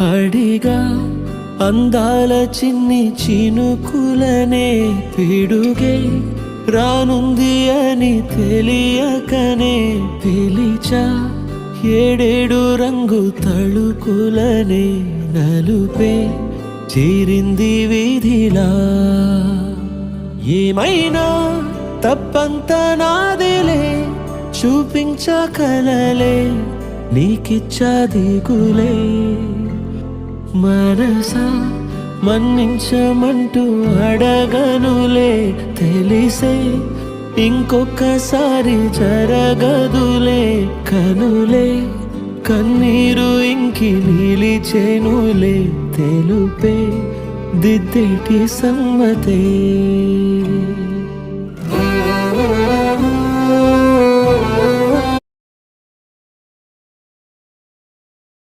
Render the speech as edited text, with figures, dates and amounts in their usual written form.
అడిగా అందాల చిన్ని చినుకులనే పిడుగే రానుంది అని తెలియకనే పిలిచా ఏడేడు రంగు తళుకులనే నలుపే చేరింది వీధిలా ఏమైనా తప్పంత నాదిలే చూపించకలలే నీకిచ్చా దిగులే మనసా మన్నించమంటూ అడగనులే తెలిసే ఇంకొకసారి జరగదులే కనులే కన్నీరు ఇంకి నిలిచేనులే తెలుపే దిద్దేటి సమ్మతే